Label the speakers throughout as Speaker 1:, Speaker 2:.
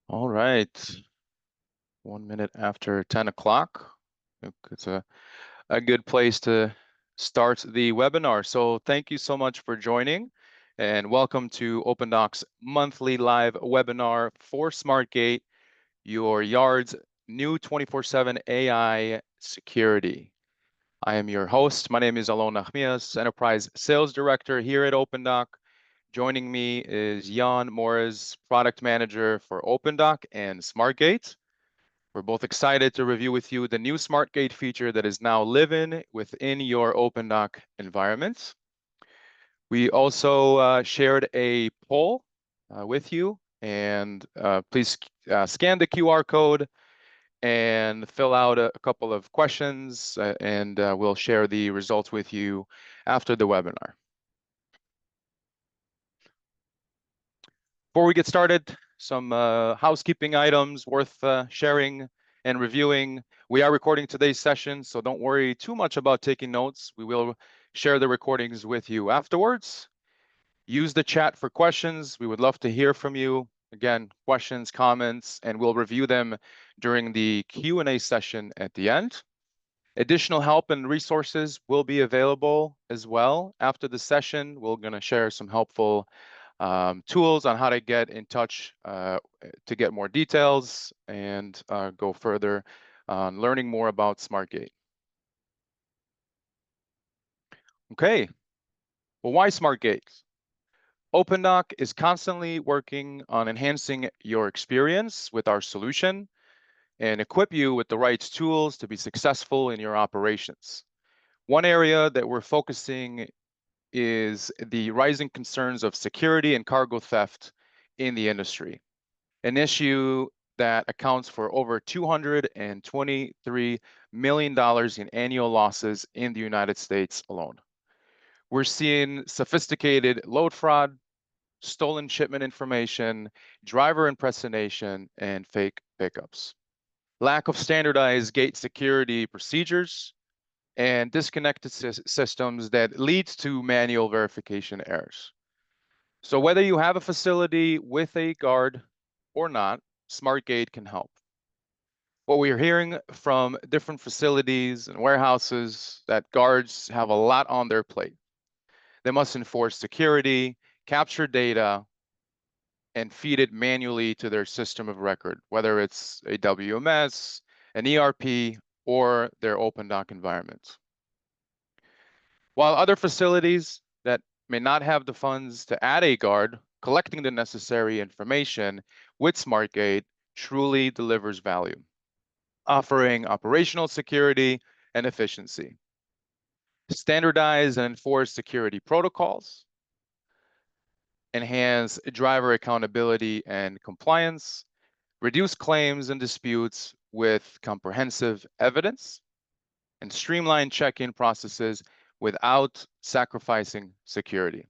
Speaker 1: All right, 1 minute after 10 o'clock. It's a good place to start the webinar. So thank you so much for joining and welcome to Opendock's monthly live webinar for SmartGate, your yard's new 24/7 AI security. I am your host. My name is Alon Nachmias, Enterprise Sales Director here at Opendock. Joining me is Jan Morris, Product Manager for Opendock and SmartGate. We're both excited to review with you the new SmartGate feature that is now living within your Opendock environment. We also shared a poll with you, and please scan the QR code and fill out a couple of questions, and we'll share the results with you after the webinar. Before we get started, some housekeeping items worth sharing and reviewing. We are recording today's session, so don't worry too much about taking notes. We will share the recordings with you afterwards. Use the chat for questions. We would love to hear from you. Again, questions, comments, and we'll review them during the Q&A session at the end. Additional help and resources will be available as well after the session. We're going to share some helpful tools on how to get in touch to get more details and go further on learning more about SmartGate. Okay, well, why SmartGate? Opendock is constantly working on enhancing your experience with our solution and equip you with the right tools to be successful in your operations. One area that we're focusing is the rising concerns of security and cargo theft in the industry, an issue that accounts for over $223 million in annual losses in the United States alone. We're seeing sophisticated load fraud, stolen shipment information, driver impersonation, and fake pickups. Lack of standardized gate security procedures and disconnected systems that leads to manual verification errors. So whether you have a facility with a guard or not, SmartGate can help. What we are hearing from different facilities and warehouses that guards have a lot on their plate. They must enforce security, capture data, and feed it manually to their system of record, whether it's a WMS, an ERP, or their Opendock environment. While other facilities that may not have the funds to add a guard, collecting the necessary information with SmartGate truly delivers value, offering operational security and efficiency. Standardize and enforce security protocols, enhance driver accountability and compliance, reduce claims and disputes with comprehensive evidence, and streamline check-in processes without sacrificing security.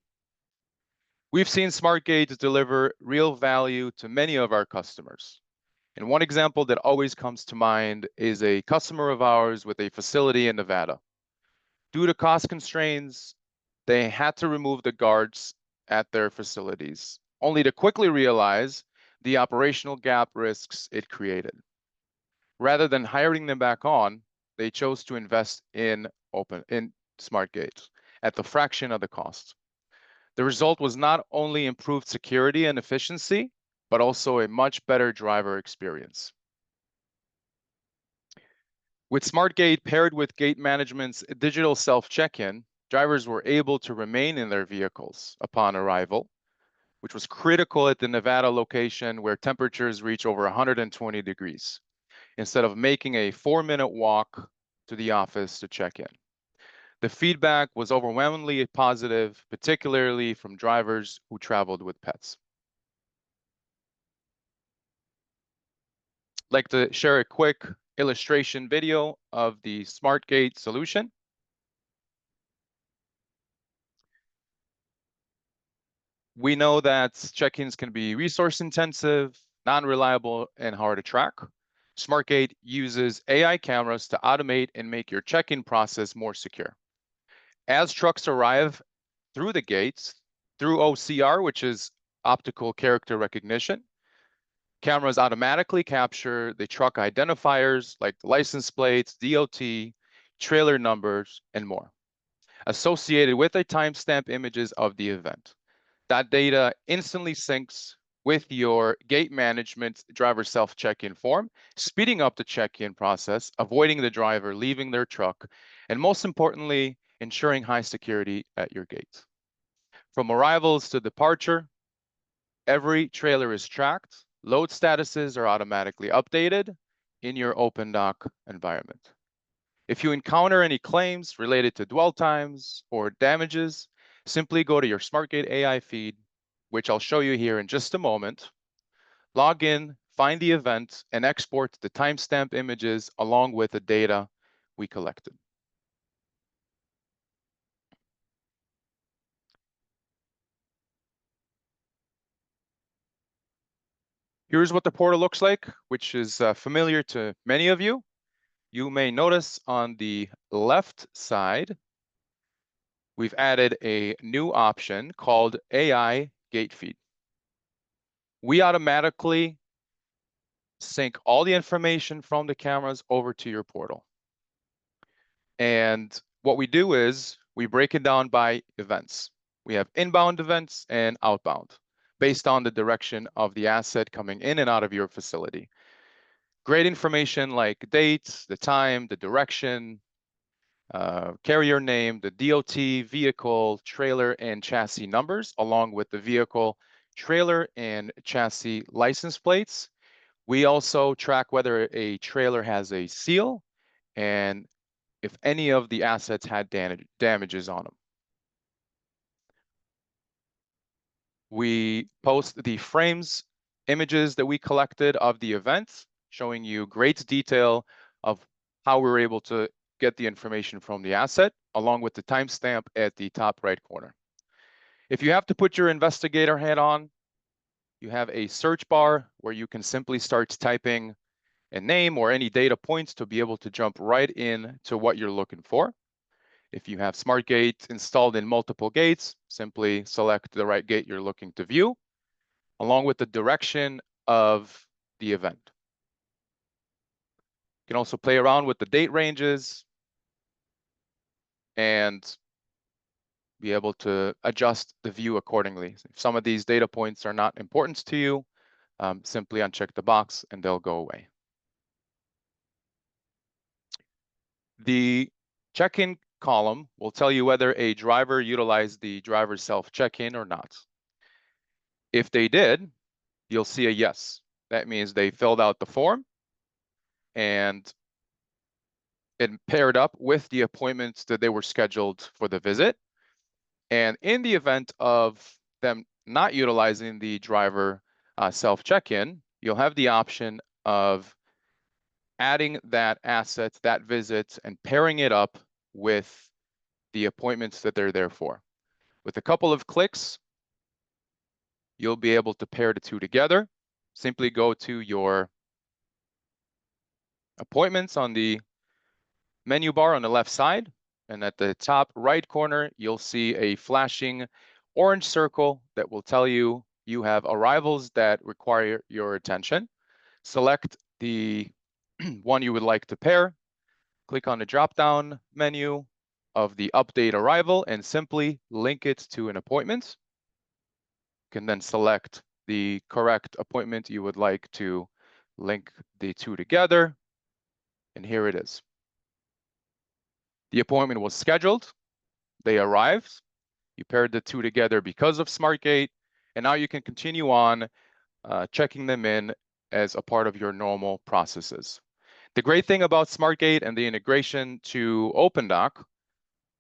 Speaker 1: We've seen SmartGate deliver real value to many of our customers. And one example that always comes to mind is a customer of ours with a facility in Nevada. Due to cost constraints, they had to remove the guards at their facilities, only to quickly realize the operational gap risks it created. Rather than hiring them back on, they chose to invest in SmartGate at the fraction of the cost. The result was not only improved security and efficiency, but also a much better driver experience. With SmartGate paired with Gate Management's digital self-check-in, drivers were able to remain in their vehicles upon arrival, which was critical at the Nevada location where temperatures reach over 120 degrees, instead of making a 4-minute walk to the office to check in. The feedback was overwhelmingly positive, particularly from drivers who traveled with pets. I'd like to share a quick illustration video of the SmartGate solution. We know that check-ins can be resource intensive, non-reliable, and hard to track. SmartGate uses AI cameras to automate and make your check-in process more secure. As trucks arrive through the gates, through OCR, which is optical character recognition, Cameras automatically capture the truck identifiers like the license plates, DOT, trailer numbers, and more, associated with the timestamp images of the event. That data instantly syncs with your gate management driver self-check-in form, speeding up the check-in process, avoiding the driver leaving their truck, and most importantly, ensuring high security at your gate. From arrivals to departure, every trailer is tracked. Load statuses are automatically updated in your Opendock environment. If you encounter any claims related to dwell times or damages, simply go to your SmartGate AI feed, which I'll show you here in just a moment. Log in, find the event, and export the timestamp images along with the data we collected. Here's what the portal looks like, which is familiar to many of you. You may notice on the left side, we've added a new option called AI Gate Feed. We automatically sync all the information from the cameras over to your portal. And what we do is we break it down by events. We have inbound events and outbound based on the direction of the asset coming in and out of your facility. Great information like dates, the time, the direction, carrier name, the DOT, vehicle, trailer, and chassis numbers, along with the vehicle, trailer, and chassis license plates. We also track whether a trailer has a seal and if any of the assets had damages on them. We post the frames images that we collected of the event, showing you great detail of how we were able to get the information from the asset, along with the timestamp at the top right corner. If you have to put your investigator hat on, you have a search bar where you can simply start typing a name or any data points to be able to jump right in to what you're looking for. If you have SmartGate installed in multiple gates, simply select the right gate you're looking to view, along with the direction of the event. You can also play around with the date ranges and be able to adjust the view accordingly. If some of these data points are not important to you, simply uncheck the box and they'll go away. The check-in column will tell you whether a driver utilized the driver self-check-in or not. If they did, you'll see a yes. That means they filled out the form and it paired up with the appointments that they were scheduled for the visit. And in the event of them not utilizing the driver self-check-in, you'll have the option of adding that asset, that visit, and pairing it up with the appointments that they're there for. With a couple of clicks, you'll be able to pair the two together. Simply go to your appointments on the menu bar on the left side, and at the top right corner, you'll see a flashing orange circle that will tell you you have arrivals that require your attention. Select the one you would like to pair, click on the drop-down menu of the update arrival and simply link it to an appointment. You can then select the correct appointment you would like to link the two together, and here it is. The appointment was scheduled, they arrived, you paired the two together because of SmartGate, and now you can continue on checking them in as a part of your normal processes. The great thing about SmartGate and the integration to Opendock,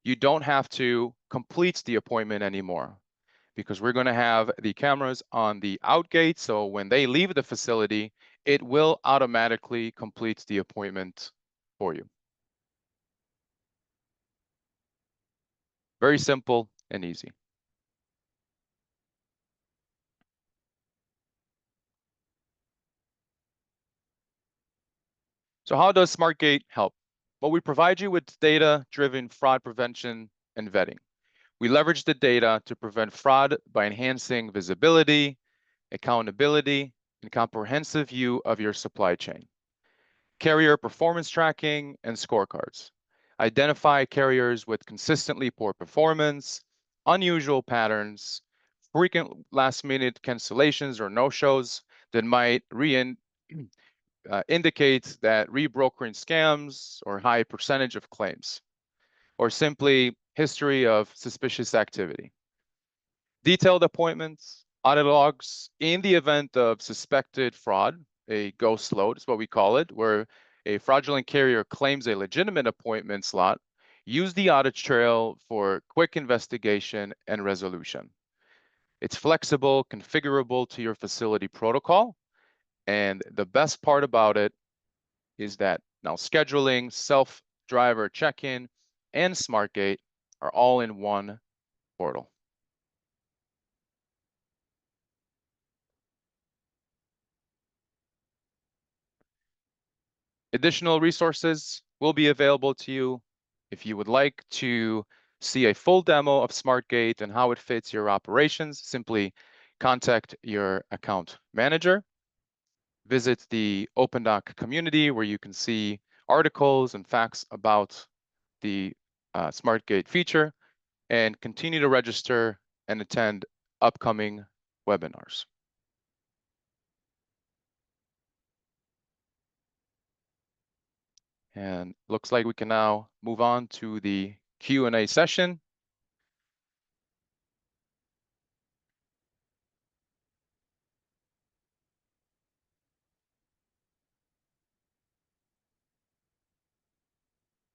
Speaker 1: you don't have to complete the appointment anymore because we're going to have the cameras on the out gate. So when they leave the facility, it will automatically complete the appointment for you. Very simple and easy. So how does SmartGate help? Well, we provide you with data-driven fraud prevention and vetting. We leverage the data to prevent fraud by enhancing visibility, accountability, and comprehensive view of your supply chain. Carrier performance tracking and scorecards. Identify carriers with consistently poor performance, unusual patterns, frequent last-minute cancellations or no-shows that might indicate that rebrokering scams or high percentage of claims, or simply history of suspicious activity. Detailed appointments, audit logs in the event of suspected fraud, a ghost load is what we call it, where a fraudulent carrier claims a legitimate appointment slot. Use the audit trail for quick investigation and resolution. It's flexible, configurable to your facility protocol. And the best part about it is that now scheduling, self-driver check-in, and SmartGate are all in one portal. Additional resources will be available to you if you would like to see a full demo of SmartGate and how it fits your operations. Simply contact your account manager. Visit the Opendock community where you can see articles and facts about the SmartGate feature, and continue to register and attend upcoming webinars. And looks like we can now move on to the Q&A session.